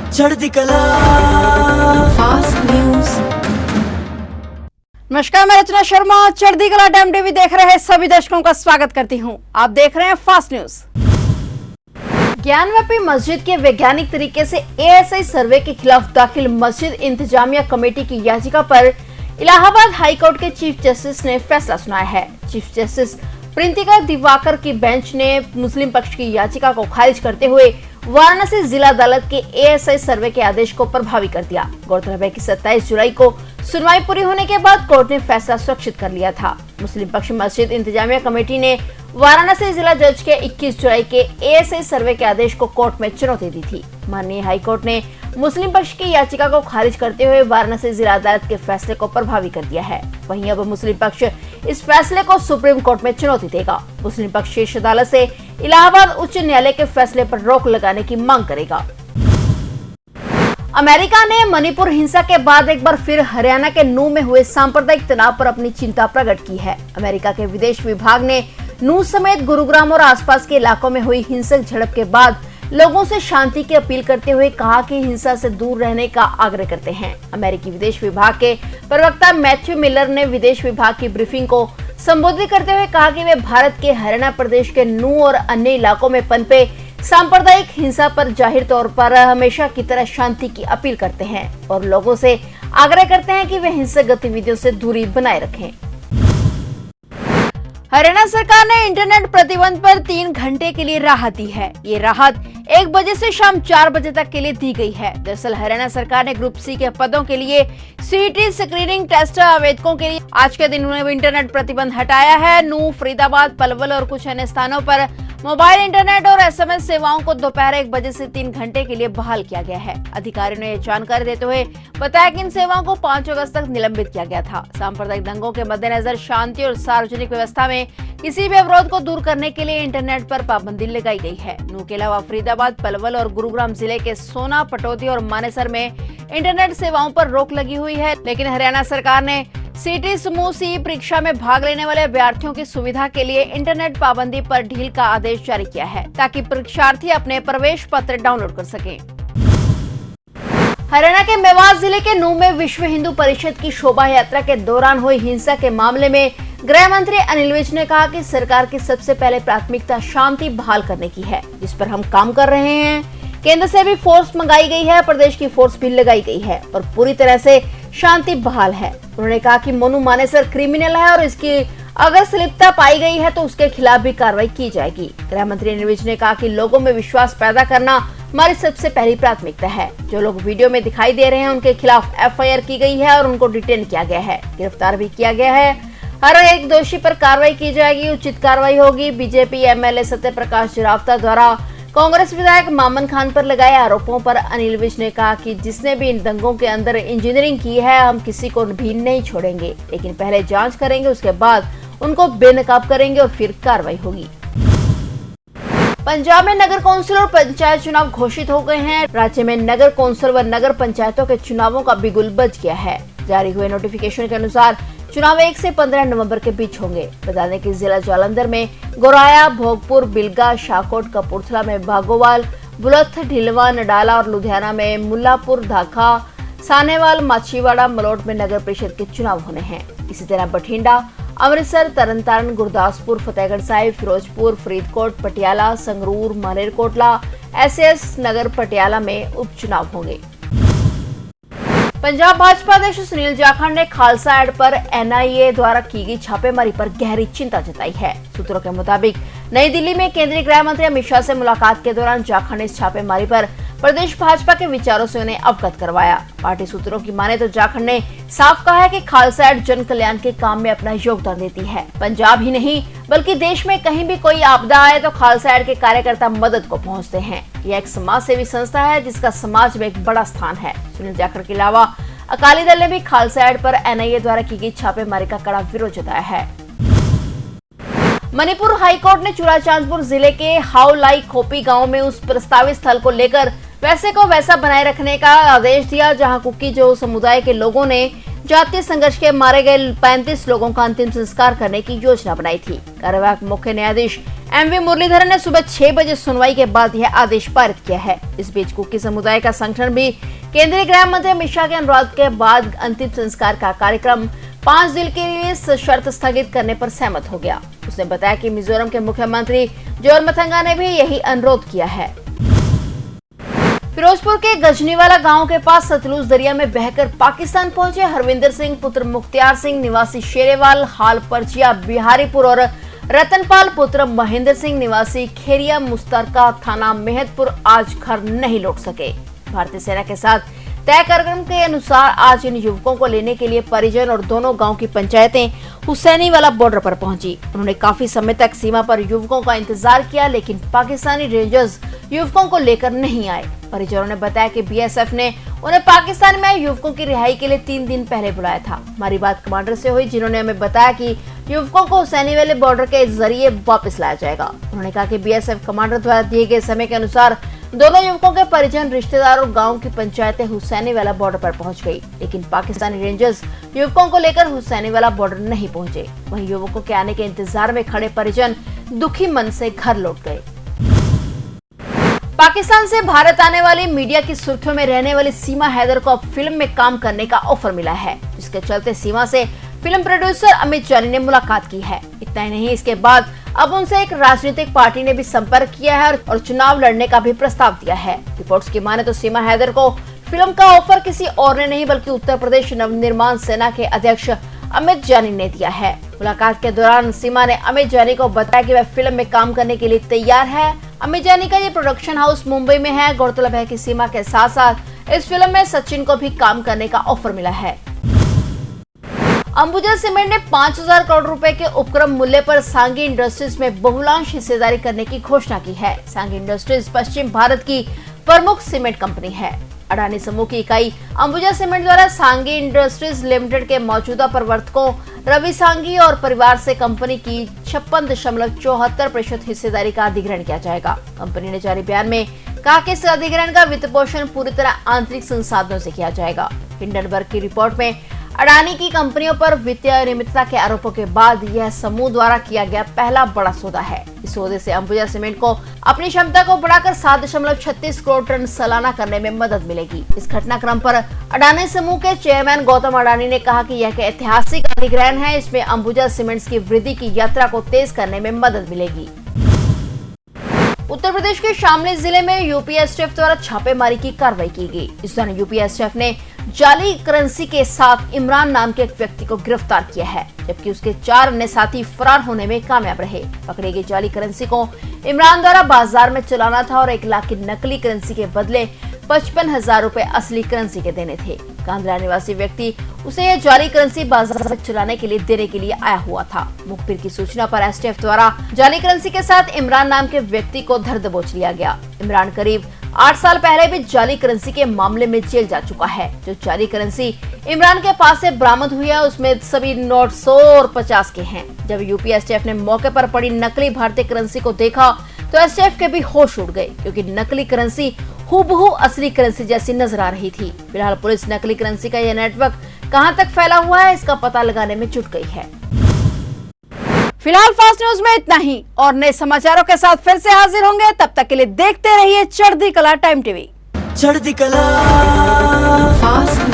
चढ़ती कला fast news. नमस्कार, मैं रचना शर्मा चढ़ती कला टाइम टीवी देख रहे सभी दर्शकों का स्वागत करती हूं। आप देख रहे हैं फास्ट न्यूज। ज्ञानव्यापी मस्जिद के वैज्ञानिक तरीके से एएसआई सर्वे के खिलाफ दाखिल मस्जिद इंतजामिया कमेटी की याचिका पर इलाहाबाद हाईकोर्ट के चीफ जस्टिस ने फैसला सुनाया है। चीफ जस्टिस प्रिंतिका दिवाकर की बेंच ने मुस्लिम पक्ष की याचिका को खारिज करते हुए वाराणसी जिला अदालत के एएसआई सर्वे के आदेश को प्रभावी कर दिया। गौरतलब है कि 27 जुलाई को सुनवाई पूरी होने के बाद कोर्ट ने फैसला सुरक्षित कर लिया था। मुस्लिम पक्ष मस्जिद इंतजामिया कमेटी ने वाराणसी जिला जज के 21 जुलाई के एएसआई सर्वे के आदेश को कोर्ट में चुनौती दी थी। माननीय हाईकोर्ट ने मुस्लिम पक्ष की याचिका को खारिज करते हुए वाराणसी जिला अदालत के फैसले को प्रभावी कर दिया है। वहीं अब मुस्लिम पक्ष इस फैसले को सुप्रीम कोर्ट में चुनौती देगा। मुस्लिम पक्ष शीर्ष अदालत से इलाहाबाद उच्च न्यायालय के फैसले पर रोक लगाने की मांग करेगा। अमेरिका ने मणिपुर हिंसा के बाद एक बार फिर हरियाणा के नूह में हुए सांप्रदायिक तनाव पर अपनी चिंता प्रकट की है। अमेरिका के विदेश विभाग ने नूह समेत गुरुग्राम और आसपास के इलाकों में हुई हिंसक झड़प के बाद लोगों से शांति की अपील करते हुए कहा कि हिंसा से दूर रहने का आग्रह करते हैं। अमेरिकी विदेश विभाग के प्रवक्ता मैथ्यू मिलर ने विदेश विभाग की ब्रीफिंग को संबोधित करते हुए कहा कि वे भारत के हरियाणा प्रदेश के नूह और अन्य इलाकों में पनपे सांप्रदायिक हिंसा पर जाहिर तौर पर हमेशा की तरह शांति की अपील करते हैं और लोगों से आग्रह करते हैं कि वे हिंसक गतिविधियों से दूरी बनाए रखें। हरियाणा सरकार ने इंटरनेट प्रतिबंध पर 3 घंटे के लिए राहत दी है। ये राहत 1 बजे से शाम 4 बजे तक के लिए दी गई है। दरअसल हरियाणा सरकार ने ग्रुप सी के पदों के लिए सीईटी स्क्रीनिंग टेस्ट आवेदकों के लिए आज के दिन इंटरनेट प्रतिबंध हटाया है। नूह, फरीदाबाद, पलवल और कुछ अन्य स्थानों पर मोबाइल इंटरनेट और एसएमएस सेवाओं को दोपहर 1 बजे से 3 घंटे के लिए बहाल किया गया है। अधिकारियों ने जानकारी देते हुए बताया कि इन सेवाओं को 5 अगस्त तक निलंबित किया गया था। सांप्रदायिक दंगों के मद्देनजर शांति और सार्वजनिक व्यवस्था में किसी भी अवरोध को दूर करने के लिए इंटरनेट पर पाबंदी लगाई गई है। नूह के अलावा फरीदाबाद, पलवल और गुरुग्राम जिले के सोना, पटौदी और मानेसर में इंटरनेट सेवाओं पर रोक लगी हुई है। लेकिन हरियाणा सरकार ने सीटी समूह सी परीक्षा में भाग लेने वाले अभ्यर्थियों की सुविधा के लिए इंटरनेट पाबंदी पर ढील का आदेश जारी किया है ताकि परीक्षार्थी अपने प्रवेश पत्र डाउनलोड कर सकें। हरियाणा के मेवात जिले के नूह में विश्व हिंदू परिषद की शोभा यात्रा के दौरान हुई हिंसा के मामले में गृह मंत्री अनिल विज ने कहा कि सरकार की सबसे पहले प्राथमिकता शांति बहाल करने की है, जिस पर हम काम कर रहे हैं। केंद्र से भी फोर्स मंगाई गई है, प्रदेश की फोर्स भी लगाई गई है और पूरी तरह से शांति बहाल है। उन्होंने कहा कि मोनू मानेसर क्रिमिनल है और इसकी अगर संलिप्तता पाई गई है तो उसके खिलाफ भी कार्रवाई की जाएगी। गृह मंत्री अनिल विज ने कहा कि लोगों में विश्वास पैदा करना हमारी सबसे पहली प्राथमिकता है। जो लोग वीडियो में दिखाई दे रहे हैं उनके खिलाफ एफआईआर की गई है और उनको डिटेन किया गया है, गिरफ्तार भी किया गया है। हर एक दोषी पर कार्रवाई की जाएगी, उचित कार्रवाई होगी। बीजेपी एमएलए सत्य प्रकाश जरावता द्वारा कांग्रेस विधायक मामन खान पर लगाए आरोपों पर अनिल विज ने कहा कि जिसने भी इन दंगों के अंदर इंजीनियरिंग की है हम किसी को भी नहीं छोड़ेंगे, लेकिन पहले जांच करेंगे, उसके बाद उनको बेनकाब करेंगे और फिर कार्रवाई होगी। पंजाब में नगर कौंसिल और पंचायत चुनाव घोषित हो गए हैं। राज्य में नगर कौंसिल व नगर पंचायतों के चुनावों का बिगुल बज गया है। जारी हुए नोटिफिकेशन के अनुसार चुनाव 1 से 15 नवंबर के बीच होंगे। बता दें कि जिला जालंधर में गोराया, भोगपुर, बिलगा, शाकोट, कपूरथला में भागोवाल, बुलथ, ढिलवा, नडाला और लुधियाना में मुल्लापुर, धाखा, सानेवाल, माछीवाड़ा, मलोट में नगर परिषद के चुनाव होने हैं। इसी तरह बठिंडा, अमृतसर, तरनतारन, गुरदासपुर, फतेहगढ़ साहिब, फिरोजपुर, फरीदकोट, पटियाला, संगरूर, मालेरकोटला, एसएस नगर पटियाला में उपचुनाव होंगे। पंजाब भाजपा अध्यक्ष सुनील जाखड़ ने खालसा एड पर एनआईए द्वारा की गई छापेमारी पर गहरी चिंता जताई है। सूत्रों के मुताबिक नई दिल्ली में केंद्रीय गृह मंत्री अमित शाह से मुलाकात के दौरान जाखड़ ने इस छापेमारी पर प्रदेश भाजपा के विचारों से उन्हें अवगत करवाया। पार्टी सूत्रों की माने तो जाखड़ ने साफ कहा है कि खालसा एड जन कल्याण के काम में अपना योगदान देती है। पंजाब ही नहीं बल्कि देश में कहीं भी कोई आपदा आए तो खालसा एड के कार्यकर्ता मदद को पहुंचते हैं। यह एक समाज सेवी संस्था है जिसका समाज में एक बड़ा स्थान है। सुनील जाखड़ के अलावा अकाली दल ने भी खालसा एड पर एनआईए द्वारा की गई छापेमारी का कड़ा विरोध जताया है। मणिपुर हाईकोर्ट ने चूड़ाचांदपुर जिले के हाउलाई खोपी गांव में उस प्रस्तावित स्थल को लेकर वैसे को वैसा बनाए रखने का आदेश दिया, जहां कुकी जो समुदाय के लोगों ने जातीय संघर्ष के मारे गए 35 लोगों का अंतिम संस्कार करने की योजना बनाई थी। कार्यवाहक मुख्य न्यायाधीश एमवी मुरलीधरन ने सुबह 6 बजे सुनवाई के बाद यह आदेश पारित किया है। इस बीच कुकी समुदाय का संगठन भी केंद्रीय गृह मंत्री अमित शाह के अनुरोध के बाद अंतिम संस्कार का कार्यक्रम 5 दिन के लिए शर्त स्थगित करने पर सहमत हो गया। उसने बताया कि मिजोरम के मुख्यमंत्री जोरमथंगा ने भी यही अनुरोध किया है। फिरोजपुर के गजनीवाला गांव के पास सतलुज दरिया में बहकर पाकिस्तान पहुंचे हरविंदर सिंह पुत्र मुख्तियार सिंह निवासी शेरेवाल हाल परचिया बिहारीपुर और रतनपाल पुत्र महेंद्र सिंह निवासी खेरिया मुस्तरका थाना मेहतपुर आज घर नहीं लौट सके। भारतीय सेना के साथ तय कार्यक्रम के अनुसार आज इन युवकों को लेने के लिए परिजन और दोनों गांव की पंचायतें हुसैनीवाला बॉर्डर पर पहुंची। उन्होंने काफी समय तक सीमा पर युवकों का इंतजार किया, लेकिन पाकिस्तानी रेंजर्स युवकों को लेकर नहीं आए। परिजनों ने बताया कि बीएसएफ ने उन्हें पाकिस्तान में आए युवकों की रिहाई के लिए 3 दिन पहले बुलाया था। हमारी बात कमांडर से हुई, जिन्होंने हमें बताया कि युवकों को हुसैनीवाला बॉर्डर के जरिए वापस लाया जाएगा। उन्होंने कहा कि बीएसएफ कमांडर द्वारा दिए गए समय के अनुसार दोनों युवकों के परिजन, रिश्तेदार और गांव की पंचायतें हुसैनीवाला बॉर्डर पर पहुंच गई, लेकिन पाकिस्तानी रेंजर्स युवकों को लेकर हुसैनीवाला बॉर्डर नहीं पहुंचे। वहीं युवकों के आने के इंतजार में खड़े परिजन दुखी मन से घर लौट गए। पाकिस्तान से भारत आने वाली मीडिया की सुर्खियों में रहने वाली सीमा हैदर को अब फिल्म में काम करने का ऑफर मिला है, जिसके चलते सीमा से फिल्म प्रोड्यूसर अमित जानी ने मुलाकात की है। इतना ही नहीं, इसके बाद अब उनसे एक राजनीतिक पार्टी ने भी संपर्क किया है और चुनाव लड़ने का भी प्रस्ताव दिया है। रिपोर्ट्स की माने तो सीमा हैदर को फिल्म का ऑफर किसी और ने नहीं बल्कि उत्तर प्रदेश नवनिर्माण सेना के अध्यक्ष अमित जानी ने दिया है। मुलाकात के दौरान सीमा ने अमित जानी को बताया कि वह फिल्म में काम करने के लिए तैयार है। अमित जानी का ये प्रोडक्शन हाउस मुंबई में है। गौरतलब है कि सीमा के साथ साथ इस फिल्म में सचिन को भी काम करने का ऑफर मिला है। अंबुजा सीमेंट ने 5000 करोड़ रुपए के उपक्रम मूल्य पर सांगी इंडस्ट्रीज में बहुलांश हिस्सेदारी करने की घोषणा की है। सांगी इंडस्ट्रीज पश्चिम भारत की प्रमुख सीमेंट कंपनी है। अडानी समूह की इकाई अंबुजा सीमेंट द्वारा सांगी इंडस्ट्रीज लिमिटेड के मौजूदा प्रवर्तकों रवि सांगी और परिवार से कंपनी की 56.74% हिस्सेदारी का अधिग्रहण किया जाएगा। कंपनी ने जारी बयान में कहा कि इस अधिग्रहण का वित्त पोषण पूरी तरह आंतरिक संसाधनों से किया जाएगा। हिंडनबर्ग की रिपोर्ट में अडानी की कंपनियों पर वित्तीय अनियमितता के आरोपों के बाद यह समूह द्वारा किया गया पहला बड़ा सौदा है। इस सौदे से अंबुजा सीमेंट को अपनी क्षमता को बढ़ाकर 7.36 करोड़ टन सालाना करने में मदद मिलेगी। इस घटनाक्रम पर अडानी समूह के चेयरमैन गौतम अडानी ने कहा कि यह एक ऐतिहासिक अधिग्रहण है। इसमें अंबुजा सीमेंट्स की वृद्धि की यात्रा को तेज करने में मदद मिलेगी। उत्तर प्रदेश के शामली जिले में यूपीएसटीएफ द्वारा छापेमारी की कार्रवाई की गई। इस दौरान यूपीएसटीएफ ने जाली करेंसी के साथ इमरान नाम के एक व्यक्ति को गिरफ्तार किया है, जबकि उसके 4 अन्य साथी फरार होने में कामयाब रहे। पकड़ी गई जाली करेंसी को इमरान द्वारा बाजार में चलाना था और 1 लाख की नकली करेंसी के बदले 55,000 रुपए असली करेंसी के देने थे। कांदला निवासी व्यक्ति उसे यह जाली करेंसी बाजार में चलाने के लिए देने के लिए आया हुआ था। मुखबिर की सूचना पर एसटीएफ द्वारा जाली करेंसी के साथ इमरान नाम के व्यक्ति को धर दबोच लिया गया। इमरान करीब 8 साल पहले भी जाली करेंसी के मामले में जेल जा चुका है। जो जाली करेंसी इमरान के पास से बरामद हुई है उसमें सभी नोट 100 और 50 के हैं। जब यूपी एसटीएफ ने मौके पर पड़ी नकली भारतीय करेंसी को देखा तो एसटीएफ के भी होश उड़ गए, क्योंकि नकली करेंसी हूबहू असली करेंसी जैसी नजर आ रही थी। फिलहाल पुलिस नकली करेंसी का यह नेटवर्क कहां तक फैला हुआ है इसका पता लगाने में जुट गई है। फिलहाल फास्ट न्यूज में इतना ही और नए समाचारों के साथ फिर से हाजिर होंगे। तब तक के लिए देखते रहिए चढ़ती कला टाइम टीवी। चढ़ती कला फास्ट